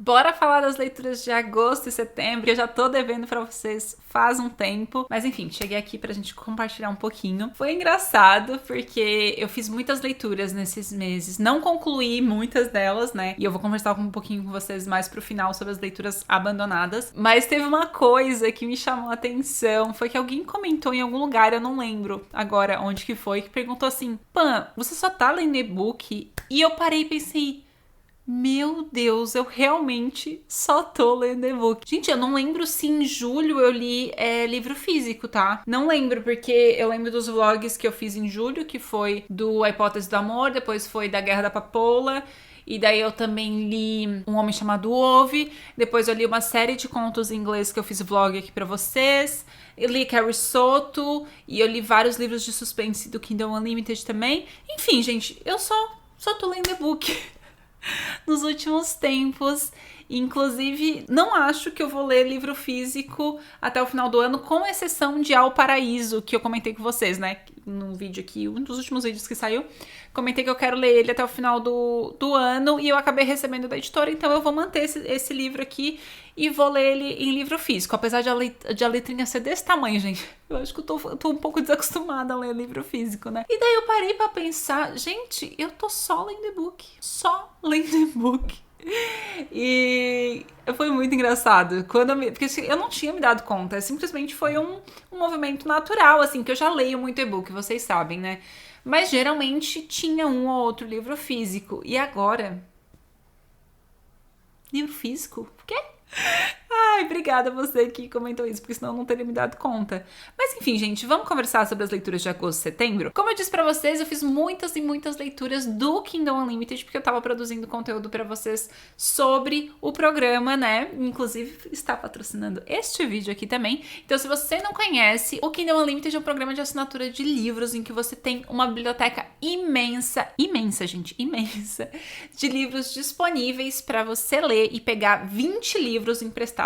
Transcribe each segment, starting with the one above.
bora falar das leituras de agosto e setembro, que eu já tô devendo pra vocês faz um tempo. Mas enfim, cheguei aqui pra gente compartilhar um pouquinho. Foi engraçado, porque eu fiz muitas leituras nesses meses. Não concluí muitas delas, né? E eu vou conversar um pouquinho com vocês mais pro final sobre as leituras abandonadas. Mas teve uma coisa que me chamou a atenção. Foi que alguém comentou em algum lugar, eu não lembro agora onde que foi, que perguntou assim: Pan, você só tá lendo e-book? E eu parei e pensei: meu Deus, eu realmente só tô lendo e-book. Gente, eu não lembro se em julho eu li livro físico, tá? Não lembro, porque eu lembro dos vlogs que eu fiz em julho, que foi do A Hipótese do Amor, depois foi da Guerra da Papoula, e daí eu também li Um Homem Chamado Ove, depois eu li uma série de contos em inglês que eu fiz vlog aqui pra vocês, eu li Carrie Soto, e eu li vários livros de suspense do Kindle Unlimited também. Enfim, gente, eu só tô lendo e-book nos últimos tempos. Inclusive, não acho que eu vou ler livro físico até o final do ano, com exceção de Ao Paraíso, que eu comentei com vocês, né? No vídeo aqui, um dos últimos vídeos que saiu, comentei que eu quero ler ele até o final do ano, e eu acabei recebendo da editora, então eu vou manter esse livro aqui e vou ler ele em livro físico, apesar de a letrinha ser desse tamanho, gente. Eu acho que eu tô um pouco desacostumada a ler livro físico, né? E daí eu parei pra pensar, gente, eu tô só lendo e-book. Só lendo e-book. E foi muito engraçado porque eu não tinha me dado conta, simplesmente foi um movimento natural, assim, que eu já leio muito e-book, vocês sabem, né? Mas geralmente tinha um ou outro livro físico. E agora? Livro físico? Por quê? Ai, obrigada a você que comentou isso, porque senão eu não teria me dado conta. Mas enfim, gente, vamos conversar sobre as leituras de agosto e setembro? Como eu disse pra vocês, eu fiz muitas e muitas leituras do Kindle Unlimited, porque eu tava produzindo conteúdo pra vocês sobre o programa, né? Inclusive, está patrocinando este vídeo aqui também. Então, se você não conhece, o Kindle Unlimited é um programa de assinatura de livros em que você tem uma biblioteca imensa, gente, imensa, de livros disponíveis pra você ler e pegar 20 livros emprestados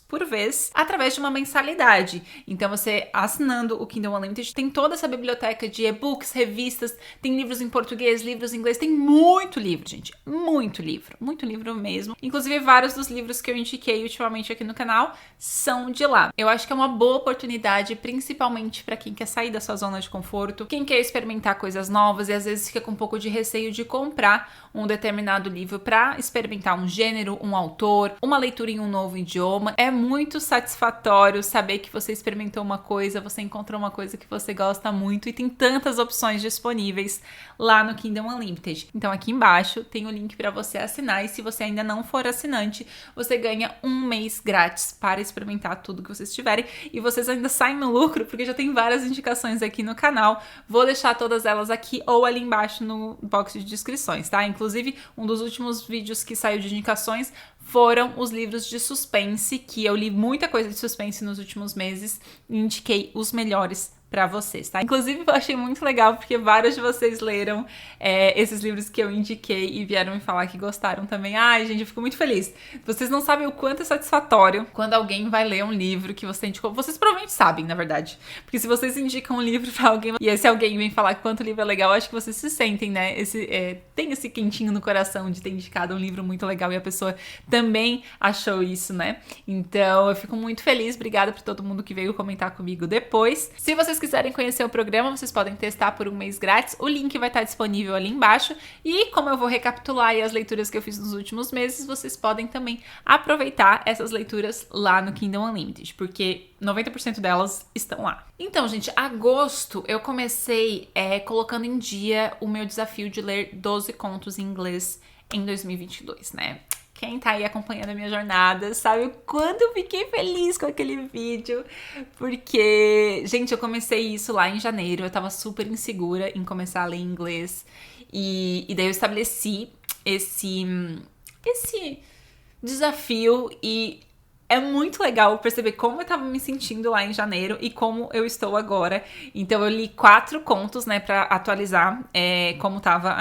por vez através de uma mensalidade. Então você, assinando o Kindle Unlimited, tem toda essa biblioteca de e-books, revistas, tem livros em português, livros em inglês, tem muito livro, gente, muito livro mesmo. Inclusive vários dos livros que eu indiquei ultimamente aqui no canal são de lá. Eu acho que é uma boa oportunidade, principalmente para quem quer sair da sua zona de conforto, quem quer experimentar coisas novas e às vezes fica com um pouco de receio de comprar um determinado livro para experimentar um gênero, um autor, uma leitura em um novo idioma. É muito satisfatório saber que você experimentou uma coisa, você encontrou uma coisa que você gosta muito e tem tantas opções disponíveis lá no Kindle Unlimited. Então aqui embaixo tem o link para você assinar, e se você ainda não for assinante, você ganha um mês grátis para experimentar tudo que vocês tiverem, e vocês ainda saem no lucro, porque já tem várias indicações aqui no canal. Vou deixar todas elas aqui ou ali embaixo no box de descrições, tá? Inclusive, um dos últimos vídeos que saiu de indicações foram os livros de suspense, que eu li muita coisa de suspense nos últimos meses e indiquei os melhores pra vocês, tá? Inclusive, eu achei muito legal, porque vários de vocês leram esses livros que eu indiquei e vieram me falar que gostaram também. Ai, gente, eu fico muito feliz. Vocês não sabem o quanto é satisfatório quando alguém vai ler um livro que você indicou. Vocês provavelmente sabem, na verdade. Porque se vocês indicam um livro pra alguém e esse alguém vem falar quanto o livro é legal, acho que vocês se sentem, né? Tem esse quentinho no coração de ter indicado um livro muito legal e a pessoa também achou isso, né? Então, eu fico muito feliz. Obrigada por todo mundo que veio comentar comigo depois. Se vocês quiserem conhecer o programa, vocês podem testar por um mês grátis. O link vai estar disponível ali embaixo. E como eu vou recapitular aí as leituras que eu fiz nos últimos meses, vocês podem também aproveitar essas leituras lá no Kindle Unlimited, porque 90% delas estão lá. Então, gente, agosto eu comecei colocando em dia o meu desafio de ler 12 contos em inglês em 2022, né? Quem tá aí acompanhando a minha jornada sabe o quanto eu fiquei feliz com aquele vídeo, porque, gente, eu comecei isso lá em janeiro, eu tava super insegura em começar a ler inglês, e daí eu estabeleci esse desafio, e é muito legal perceber como eu tava me sentindo lá em janeiro e como eu estou agora. Então eu li 4 contos, né, pra atualizar como tava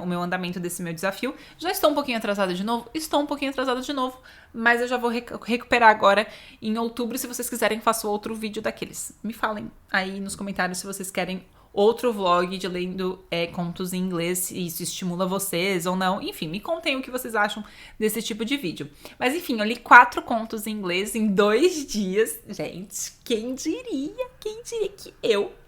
o meu andamento desse meu desafio. Já estou um pouquinho atrasada de novo? Estou um pouquinho atrasada de novo, mas eu já vou recuperar agora em outubro. Se vocês quiserem, faço outro vídeo daqueles. Me falem aí nos comentários se vocês querem outro vlog de lendo contos em inglês, se isso estimula vocês ou não. Enfim, me contem o que vocês acham desse tipo de vídeo. Mas enfim, eu li 4 contos em inglês em 2 dias. Gente, quem diria que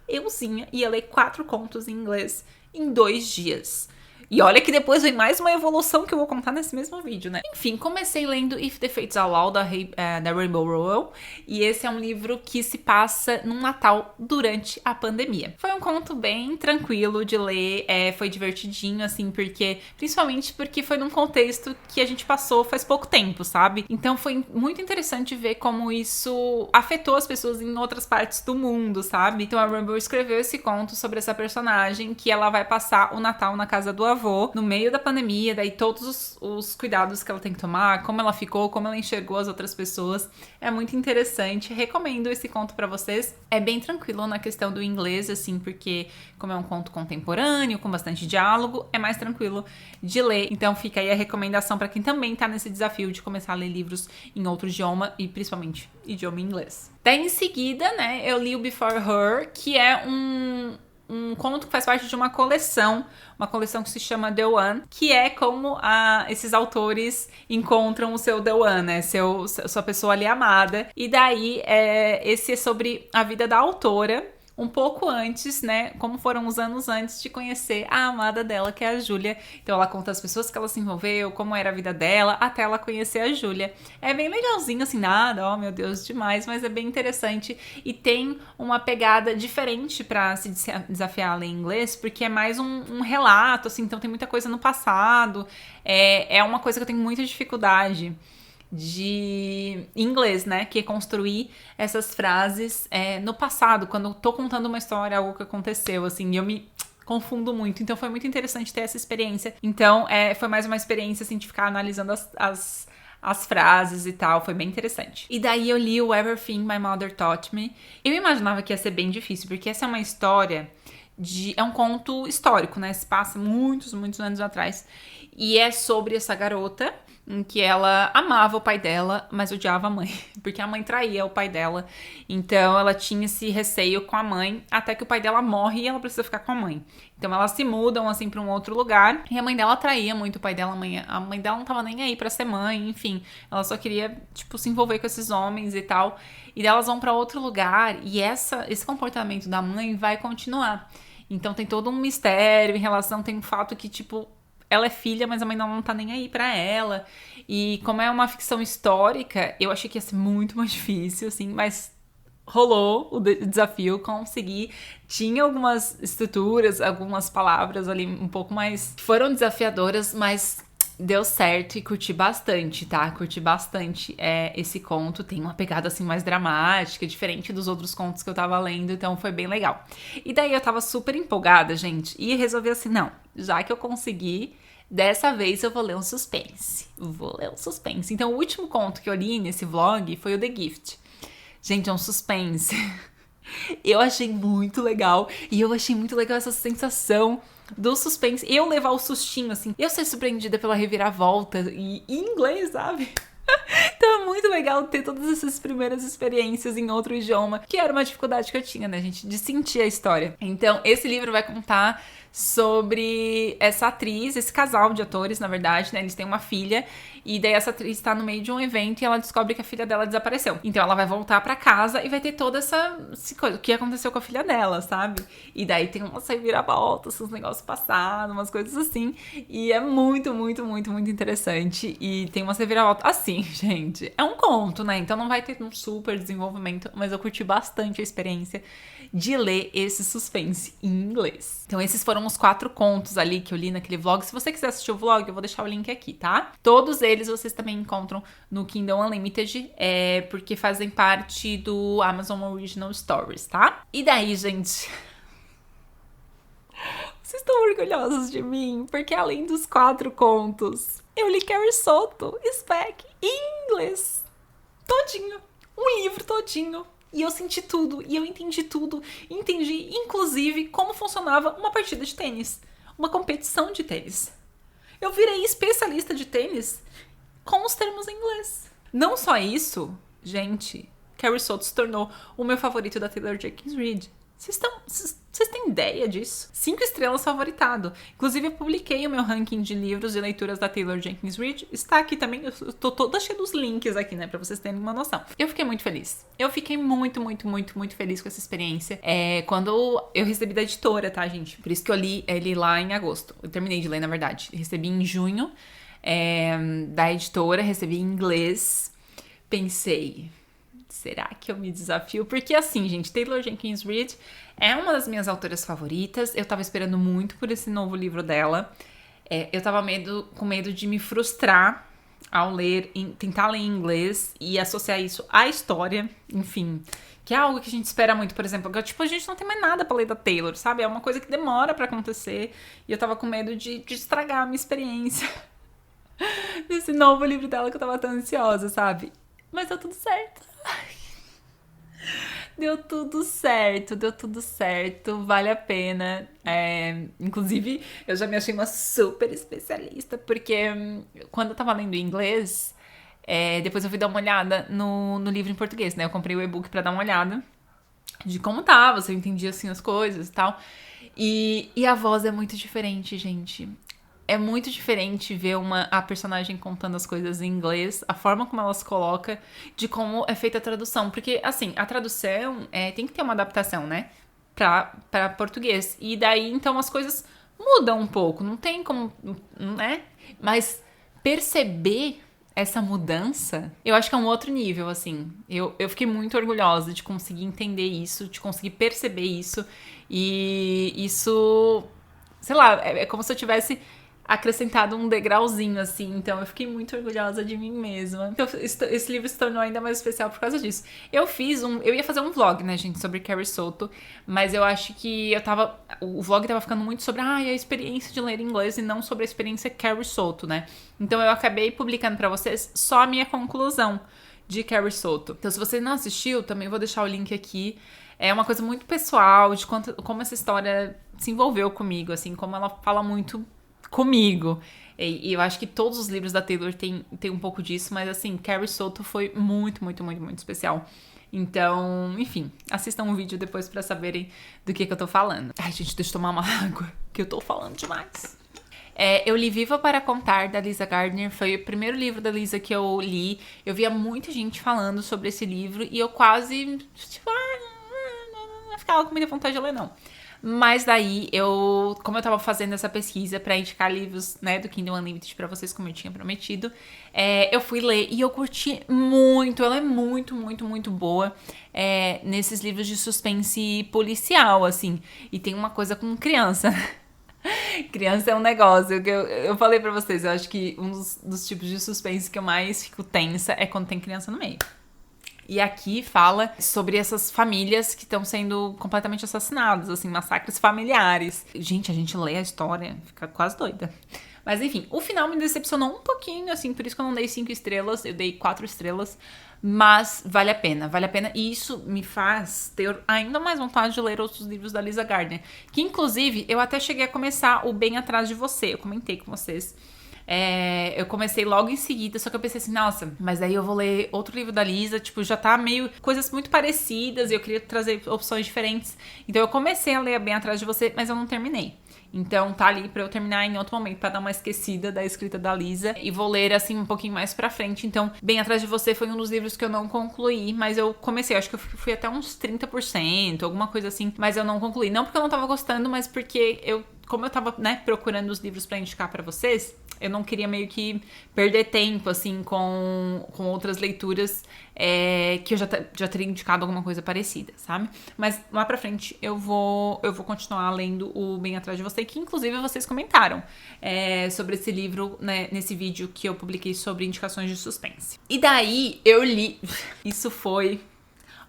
euzinha, ia ler 4 contos em inglês em 2 dias. E olha que depois vem mais uma evolução que eu vou contar nesse mesmo vídeo, né? Enfim, comecei lendo If the Fates Allow, da Rainbow Rowell. E esse é um livro que se passa num Natal durante a pandemia. Foi um conto bem tranquilo de ler, foi divertidinho, assim, principalmente porque foi num contexto que a gente passou faz pouco tempo, sabe? Então foi muito interessante ver como isso afetou as pessoas em outras partes do mundo, sabe? Então a Rainbow escreveu esse conto sobre essa personagem que ela vai passar o Natal na casa do avô, no meio da pandemia, daí todos os cuidados que ela tem que tomar, como ela ficou, como ela enxergou as outras pessoas. É muito interessante, recomendo esse conto pra vocês. É bem tranquilo na questão do inglês, assim, porque como é um conto contemporâneo, com bastante diálogo, é mais tranquilo de ler. Então fica aí a recomendação pra quem também tá nesse desafio de começar a ler livros em outro idioma, e principalmente idioma inglês. Daí em seguida, né, eu li o Before Her, que é um conto que faz parte de uma coleção que se chama The One, que é como esses autores encontram o seu The One, né? Sua pessoa ali amada. E daí, esse é sobre a vida da autora, um pouco antes, né? Como foram os anos antes de conhecer a amada dela, que é a Júlia. Então ela conta as pessoas que ela se envolveu, como era a vida dela, até ela conhecer a Júlia. É bem legalzinho, assim, nada, oh meu Deus, demais, mas é bem interessante e tem uma pegada diferente pra se desafiar a ler inglês, porque é mais um relato, assim, então tem muita coisa no passado. É uma coisa que eu tenho muita dificuldade de inglês, né? Que é construir essas frases no passado, quando eu tô contando uma história, algo que aconteceu, assim, e eu me confundo muito. Então foi muito interessante ter essa experiência. Então foi mais uma experiência, assim, de ficar analisando as frases e tal, foi bem interessante. E daí eu li o Everything My Mother Taught Me. Eu imaginava que ia ser bem difícil, porque essa é uma história é um conto histórico, né? Se passa muitos anos atrás. E é sobre essa garota em que ela amava o pai dela, mas odiava a mãe, porque a mãe traía o pai dela. Então ela tinha esse receio com a mãe, até que o pai dela morre e ela precisa ficar com a mãe. Então elas se mudam assim pra um outro lugar, e a mãe dela traía muito o pai dela. A mãe dela não tava nem aí pra ser mãe, enfim. Ela só queria, tipo, se envolver com esses homens e tal. E daí elas vão pra outro lugar, e esse comportamento da mãe vai continuar. Então tem todo um mistério em relação, tem um fato que, tipo, ela é filha, mas a mãe não tá nem aí pra ela. E como é uma ficção histórica, eu achei que ia ser muito mais difícil, assim, mas rolou o desafio, consegui. Tinha algumas estruturas, algumas palavras ali um pouco mais... foram desafiadoras, mas deu certo e curti bastante, tá? Curti bastante esse conto. Tem uma pegada, assim, mais dramática, diferente dos outros contos que eu tava lendo, então foi bem legal. E daí eu tava super empolgada, gente, e resolvi assim, não, já que eu consegui, dessa vez eu vou ler um suspense. Vou ler um suspense. Então o último conto que eu li nesse vlog foi o The Gift. Gente, é um suspense. Eu achei muito legal. E eu achei muito legal essa sensação do suspense. Eu levar o sustinho, assim. Eu ser surpreendida pela reviravolta em inglês, sabe? Então é muito legal ter todas essas primeiras experiências em outro idioma, que era uma dificuldade que eu tinha, né, gente? De sentir a história. Então, esse livro vai contar sobre essa atriz, esse casal de atores, na verdade, né? Eles têm uma filha, e daí essa atriz tá no meio de um evento e ela descobre que a filha dela desapareceu. Então ela vai voltar pra casa e vai ter toda essa coisa, o que aconteceu com a filha dela, sabe? E daí tem umas reviravoltas, uns negócios passados, umas coisas assim. E é muito interessante. E tem umas reviravoltas assim, gente. É um conto, né? Então não vai ter um super desenvolvimento, mas eu curti bastante a experiência de ler esse suspense em inglês. Então esses foram os 4 contos ali que eu li naquele vlog. Se você quiser assistir o vlog, eu vou deixar o link aqui, tá? Todos eles vocês também encontram no Kindle Unlimited, porque fazem parte do Amazon Original Stories, tá? E daí, gente... Vocês estão orgulhosos de mim? Porque além dos 4 contos, eu li Carrie Soto, Spec, em inglês. Todinho. Um livro todinho. E eu senti tudo, e eu entendi tudo. Entendi, inclusive, como funcionava uma partida de tênis. Uma competição de tênis. Eu virei especialista de tênis com os termos em inglês. Não só isso, gente, Carrie Soto se tornou o meu favorito da Taylor Jenkins Reid. Vocês têm ideia disso? 5 estrelas favoritado. Inclusive, eu publiquei o meu ranking de livros e leituras da Taylor Jenkins Reid. Está aqui também. Eu tô toda cheia dos links aqui, né? Pra vocês terem uma noção. Eu fiquei muito feliz. Eu fiquei muito, muito, muito, muito feliz com essa experiência. Quando eu recebi da editora, tá, gente? Por isso que eu li ele lá em agosto. Eu terminei de ler, na verdade. Recebi em junho da editora. Recebi em inglês. Pensei... Será que eu me desafio? Porque assim, gente, Taylor Jenkins Reid é uma das minhas autoras favoritas. Eu tava esperando muito por esse novo livro dela. Eu tava com medo de me frustrar ao tentar ler em inglês e associar isso à história, enfim. Que é algo que a gente espera muito, por exemplo. Tipo, a gente não tem mais nada pra ler da Taylor, sabe? É uma coisa que demora pra acontecer. E eu tava com medo de estragar a minha experiência desse novo livro dela que eu tava tão ansiosa, sabe? Mas deu tudo certo. Deu tudo certo, vale a pena. Inclusive, eu já me achei uma super especialista, porque quando eu tava lendo em inglês, depois eu fui dar uma olhada no livro em português, né? Eu comprei o e-book pra dar uma olhada de como tava, se eu entendia assim as coisas e tal. E a voz é muito diferente, gente. É muito diferente ver a personagem contando as coisas em inglês, a forma como ela se coloca, de como é feita a tradução. Porque, assim, a tradução tem que ter uma adaptação, né? Pra português. E daí, então, as coisas mudam um pouco. Não tem como, né? Mas perceber essa mudança, eu acho que é um outro nível, assim. Eu fiquei muito orgulhosa de conseguir entender isso, de conseguir perceber isso. E isso, sei lá, é como se eu tivesse acrescentado um degrauzinho, assim. Então, eu fiquei muito orgulhosa de mim mesma. Então, esse livro se tornou ainda mais especial por causa disso. Eu ia fazer um vlog, né, gente, sobre Carrie Soto, mas eu acho que o vlog tava ficando muito sobre a experiência de ler inglês e não sobre a experiência Carrie Soto, né? Então, eu acabei publicando pra vocês só a minha conclusão de Carrie Soto. Então, se você não assistiu, também vou deixar o link aqui. É uma coisa muito pessoal, de como essa história se envolveu comigo, assim, como ela fala muito comigo. E eu acho que todos os livros da Taylor tem um pouco disso, mas assim, Carrie Soto foi muito, muito, muito, muito especial. Então, enfim, assistam um vídeo depois pra saberem do que eu tô falando. Ai, gente, deixa eu tomar uma água, que eu tô falando demais. Eu li Viva para Contar, da Lisa Gardner. Foi o primeiro livro da Lisa que eu li. Eu via muita gente falando sobre esse livro e eu quase, tipo, não ficava com muita vontade de ler, não. Mas daí, como eu tava fazendo essa pesquisa pra indicar livros, né, do Kindle Unlimited pra vocês, como eu tinha prometido, eu fui ler e eu curti muito. Ela é muito, muito, muito boa nesses livros de suspense policial, assim. E tem uma coisa com criança. Criança é um negócio que eu falei pra vocês. Eu acho que um dos tipos de suspense que eu mais fico tensa é quando tem criança no meio. E aqui fala sobre essas famílias que estão sendo completamente assassinadas, assim, massacres familiares. Gente, a gente lê a história, fica quase doida. Mas enfim, o final me decepcionou um pouquinho, assim, por isso que eu não dei 5 estrelas, eu dei 4 estrelas. Mas vale a pena. E isso me faz ter ainda mais vontade de ler outros livros da Lisa Gardner. Que inclusive, eu até cheguei a começar o Bem Atrás de Você, eu comentei com vocês. Eu comecei logo em seguida, só que eu pensei assim, nossa, mas aí eu vou ler outro livro da Lisa, tipo, já tá meio coisas muito parecidas e eu queria trazer opções diferentes. Então eu comecei a ler Bem Atrás de Você, mas eu não terminei. Então tá ali pra eu terminar em outro momento, pra dar uma esquecida da escrita da Lisa. E vou ler, assim, um pouquinho mais pra frente. Então, Bem Atrás de Você foi um dos livros que eu não concluí, mas eu comecei. Acho que eu fui até uns 30%, alguma coisa assim. Mas eu não concluí. Não porque eu não tava gostando, mas porque como eu tava, né, procurando os livros pra indicar pra vocês, eu não queria meio que perder tempo, assim, com outras leituras que eu já teria indicado alguma coisa parecida, sabe? Mas lá pra frente eu vou continuar lendo o Bem Atrás de Você, que inclusive vocês comentaram sobre esse livro, né, nesse vídeo que eu publiquei sobre indicações de suspense. E daí eu li... Isso foi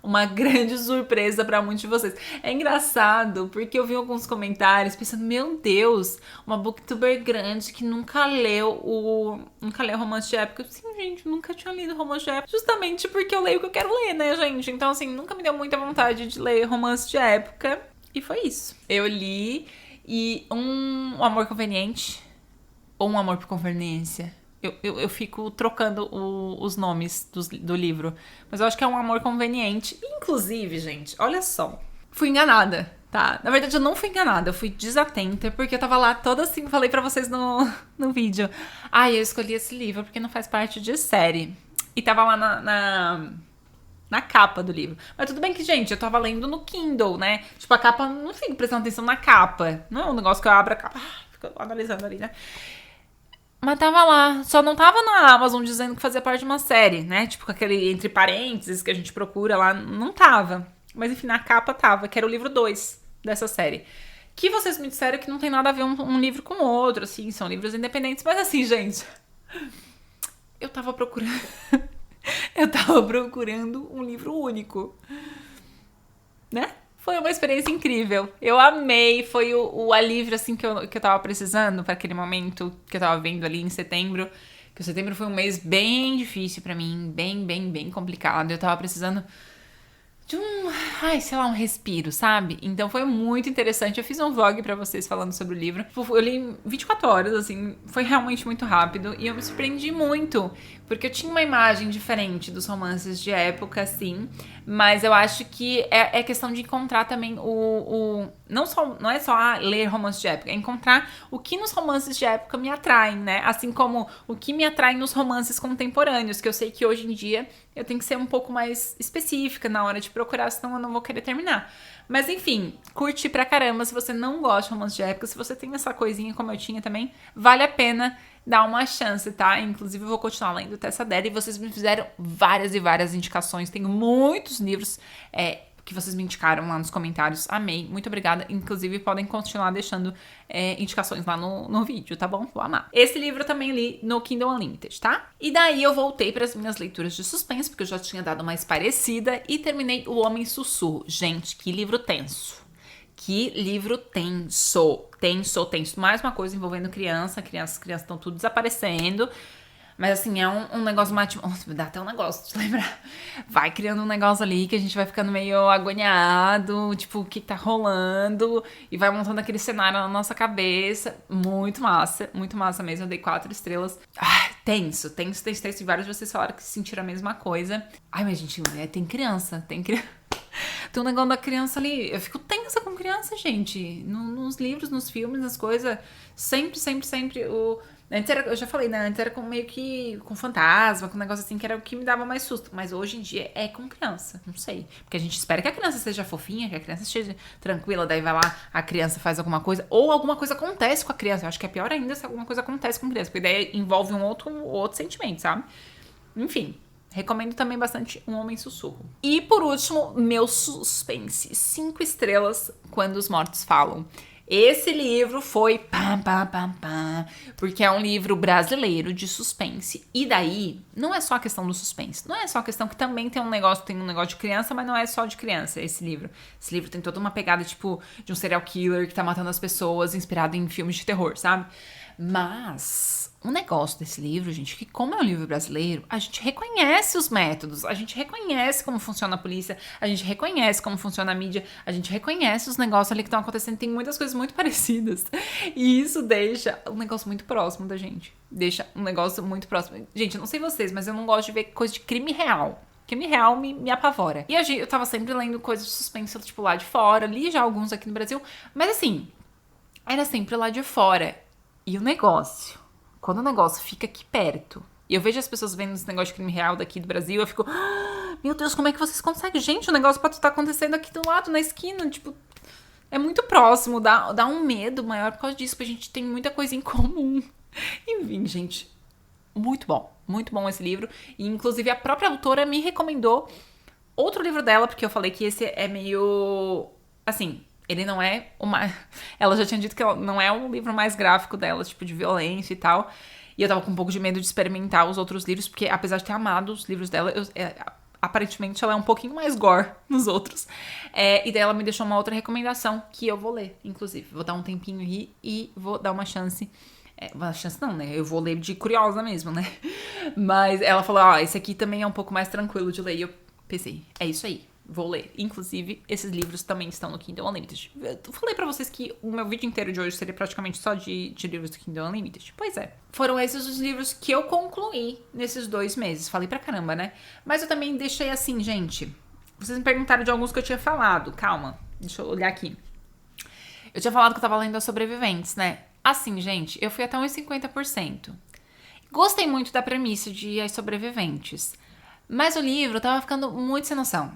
uma grande surpresa pra muitos de vocês. É engraçado, porque eu vi alguns comentários pensando, meu Deus, uma booktuber grande que nunca leu romance de época. Sim, gente, nunca tinha lido romance de época. Justamente porque eu leio o que eu quero ler, né, gente? Então, assim, nunca me deu muita vontade de ler romance de época. E foi isso. Eu li e um amor conveniente ou um amor por conveniência. Eu fico trocando os nomes do livro. Mas eu acho que é um amor conveniente. Inclusive, gente, olha só. Fui enganada, tá? Na verdade, eu não fui enganada, eu fui desatenta, porque eu tava lá toda assim, falei pra vocês no vídeo. Eu escolhi esse livro porque não faz parte de série. E tava lá na capa do livro. Mas tudo bem que, gente, eu tava lendo no Kindle, né? Tipo, a capa, não fico prestando atenção na capa. Não é um negócio que eu abro a capa, fico analisando ali, né? Mas tava lá, só não tava na Amazon dizendo que fazia parte de uma série, né? Tipo, com aquele entre parênteses que a gente procura lá, não tava. Mas enfim, na capa tava, que era o livro 2 dessa série. Que vocês me disseram que não tem nada a ver um livro com o outro, assim, são livros independentes. Mas assim, gente, eu tava procurando... eu tava procurando um livro único, né? Foi uma experiência incrível. Eu amei, foi o alívio, assim, que eu tava precisando para aquele momento que eu tava vendo ali em setembro. Que o setembro foi um mês bem difícil pra mim, bem complicado. Eu tava precisando de um respiro, sabe? Então foi muito interessante. Eu fiz um vlog pra vocês falando sobre o livro. Eu li em 24 horas, assim, foi realmente muito rápido. E eu me surpreendi muito, porque eu tinha uma imagem diferente dos romances de época, assim. Mas eu acho que é questão de encontrar também não é só ler romance de época, é encontrar o que nos romances de época me atraem, né? Assim como o que me atrai nos romances contemporâneos, que eu sei que hoje em dia eu tenho que ser um pouco mais específica na hora de procurar, senão eu não vou querer terminar. Mas enfim, curti pra caramba. Se você não gosta de romance de época, se você tem essa coisinha como eu tinha também, vale a pena dar uma chance, tá? Inclusive eu vou continuar lendo Tessa Dela e vocês me fizeram várias e várias indicações. Tenho muitos livros que vocês me indicaram lá nos comentários. Amei, muito obrigada. Inclusive podem continuar deixando indicações lá no vídeo, tá bom? Vou amar. Esse livro eu também li no Kindle Unlimited, tá? E daí eu voltei para as minhas leituras de suspense, porque eu já tinha dado mais parecida, e terminei O Homem Sussurro. Gente, que livro tenso. Que livro tenso. Tenso. Mais uma coisa envolvendo crianças estão tudo desaparecendo. Mas assim, é um negócio mais... me dá até um negócio de lembrar. Vai criando um negócio ali que a gente vai ficando meio agoniado. Tipo, o que tá rolando. E vai montando aquele cenário na nossa cabeça. Muito massa mesmo. Eu dei 4 estrelas. Tenso. E vários de vocês falaram que sentiram a mesma coisa. Mas gente, tem criança. Tem um negócio da criança ali. Eu fico tensa com criança, gente. Nos livros, nos filmes, nas coisas. Sempre. Antes eu já falei, né? Antes era meio que com fantasma, com um negócio assim, que era o que me dava mais susto. Mas hoje em dia é com criança. Não sei. Porque a gente espera que a criança seja fofinha, que a criança esteja tranquila. Daí vai lá, a criança faz alguma coisa. Ou alguma coisa acontece com a criança. Eu acho que é pior ainda se alguma coisa acontece com a criança. Porque daí envolve um outro sentimento, sabe? Enfim. Recomendo também bastante Um Homem Sussurro. E por último, meu suspense. 5 estrelas quando os mortos falam. Esse livro foi porque é um livro brasileiro de suspense. E daí, não é só a questão do suspense. Não é só a questão que também tem um negócio de criança, mas não é só de criança esse livro. Esse livro tem toda uma pegada, tipo, de um serial killer que tá matando as pessoas, inspirado em filmes de terror, sabe? Mas o negócio desse livro, gente, que como é um livro brasileiro, a gente reconhece os métodos, a gente reconhece como funciona a polícia, a gente reconhece como funciona a mídia, a gente reconhece os negócios ali que estão acontecendo, tem muitas coisas muito parecidas. E isso deixa um negócio muito próximo da gente. Deixa um negócio muito próximo. Gente, eu não sei vocês, mas eu não gosto de ver coisa de crime real. Crime real me apavora. E eu tava sempre lendo coisas de suspense, tipo, lá de fora, li já alguns aqui no Brasil, mas assim, era sempre lá de fora. E o negócio, quando o negócio fica aqui perto, e eu vejo as pessoas vendo esse negócio de crime real daqui do Brasil, eu fico, meu Deus, como é que vocês conseguem? Gente, o negócio pode estar acontecendo aqui do lado, na esquina, tipo, é muito próximo, dá um medo maior por causa disso, porque a gente tem muita coisa em comum. Enfim, gente, muito bom esse livro, e inclusive a própria autora me recomendou outro livro dela, porque eu falei que esse é meio, assim... Ele não é uma... Ela já tinha dito que não é um livro mais gráfico dela, tipo, de violência e tal. E eu tava com um pouco de medo de experimentar os outros livros, porque apesar de ter amado os livros dela, aparentemente ela é um pouquinho mais gore nos outros. E daí ela me deixou uma outra recomendação, que eu vou ler, inclusive. Vou dar um tempinho aí e vou dar uma chance. Uma chance não, né? Eu vou ler de curiosa mesmo, né? Mas ela falou, esse aqui também é um pouco mais tranquilo de ler. E eu pensei, é isso aí. Vou ler. Inclusive, esses livros também estão no Kindle Unlimited. Eu falei pra vocês que o meu vídeo inteiro de hoje seria praticamente só de livros do Kindle Unlimited. Pois é. Foram esses os livros que eu concluí nesses 2 meses. Falei pra caramba, né? Mas eu também deixei assim, gente. Vocês me perguntaram de alguns que eu tinha falado. Calma. Deixa eu olhar aqui. Eu tinha falado que eu tava lendo As Sobreviventes, né? Assim, gente, eu fui até uns 50%. Gostei muito da premissa de As Sobreviventes. Mas o livro tava ficando muito sem noção.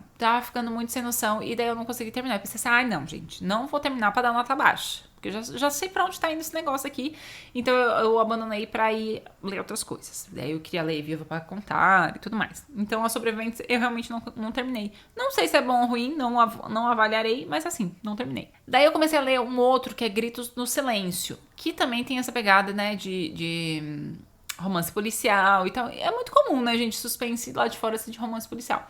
E daí eu não consegui terminar. Eu pensei assim, ai não, gente, não vou terminar pra dar nota baixa. Porque eu já sei pra onde tá indo esse negócio aqui. Então eu abandonei pra ir ler outras coisas. Daí eu queria ler Viva pra Contar e tudo mais. Então, As Sobreviventes eu realmente não terminei. Não sei se é bom ou ruim, não avaliarei, mas assim, não terminei. Daí eu comecei a ler um outro que é Gritos no Silêncio. Que também tem essa pegada, né, de romance policial e tal. É muito comum, né, gente? Suspense lá de fora ser de romance policial.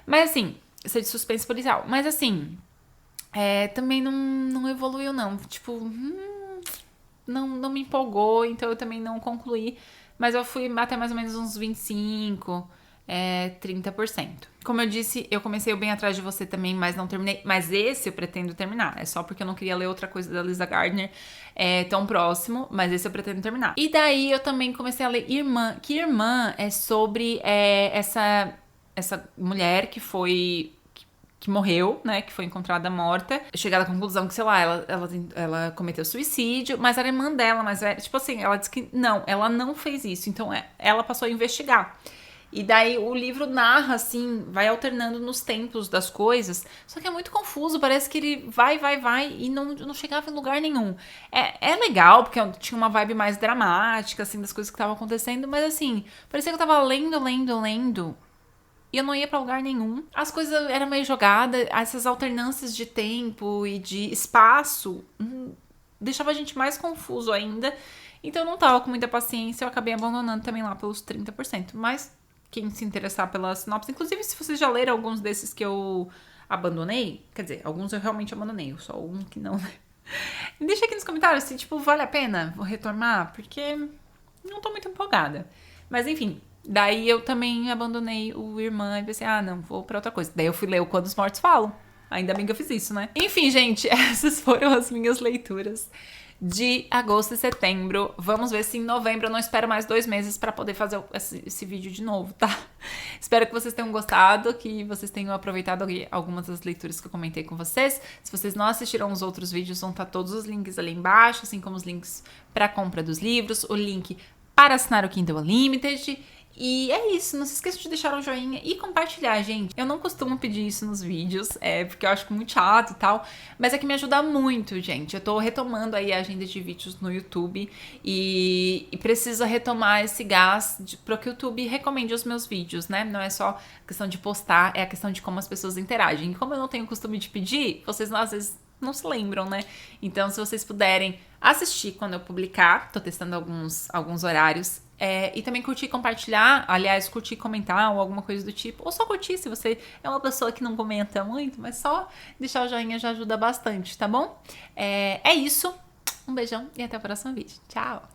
Mas assim, ser de suspense policial. Mas assim, também não evoluiu, não. Tipo, não me empolgou, então eu também não concluí. Mas eu fui até mais ou menos uns 25, 30%. Como eu disse, eu comecei o Bem Atrás de Você também, mas não terminei. Mas esse eu pretendo terminar. É só porque eu não queria ler outra coisa da Lisa Gardner tão próximo, mas esse eu pretendo terminar. E daí eu também comecei a ler Irmã, que Irmã é sobre essa mulher que foi... que morreu, né, que foi encontrada morta, chegada à conclusão que, sei lá, ela cometeu suicídio, mas era a irmã dela, mas tipo assim, ela disse que não, ela não fez isso, então ela passou a investigar. E daí o livro narra, assim, vai alternando nos tempos das coisas, só que é muito confuso, parece que ele vai e não chegava em lugar nenhum. É legal, porque tinha uma vibe mais dramática, assim, das coisas que estavam acontecendo, mas assim, parecia que eu tava lendo, e eu não ia pra lugar nenhum. As coisas eram meio jogadas, essas alternâncias de tempo e de espaço deixava a gente mais confuso ainda. Então eu não tava com muita paciência, eu acabei abandonando também lá pelos 30%. Mas quem se interessar pela sinopse, inclusive se vocês já leram alguns desses que eu abandonei, quer dizer, alguns eu realmente abandonei, só um que não, né? Me deixa aqui nos comentários se, tipo, vale a pena vou retomar, porque não tô muito empolgada. Mas enfim, daí eu também abandonei o Irmã e pensei, não, vou pra outra coisa. Daí eu fui ler o Quando os Mortos Falam. Ainda bem que eu fiz isso, né? Enfim, gente, essas foram as minhas leituras de agosto e setembro. Vamos ver se em novembro eu não espero mais 2 meses pra poder fazer esse vídeo de novo, tá? Espero que vocês tenham gostado, que vocês tenham aproveitado algumas das leituras que eu comentei com vocês. Se vocês não assistiram os outros vídeos, vão estar todos os links ali embaixo, assim como os links pra compra dos livros, o link para assinar o Kindle Unlimited. E é isso, não se esqueça de deixar um joinha e compartilhar, gente. Eu não costumo pedir isso nos vídeos, porque eu acho muito chato e tal, mas é que me ajuda muito, gente. Eu tô retomando aí a agenda de vídeos no YouTube e preciso retomar esse gás para que o YouTube recomende os meus vídeos, né? Não é só questão de postar, é a questão de como as pessoas interagem. E como eu não tenho costume de pedir, vocês às vezes não se lembram, né? Então, se vocês puderem assistir quando eu publicar, tô testando alguns horários, e também curtir e compartilhar, aliás, curtir e comentar ou alguma coisa do tipo, ou só curtir se você é uma pessoa que não comenta muito, mas só deixar o joinha já ajuda bastante, tá bom? É isso, um beijão e até o próximo vídeo. Tchau!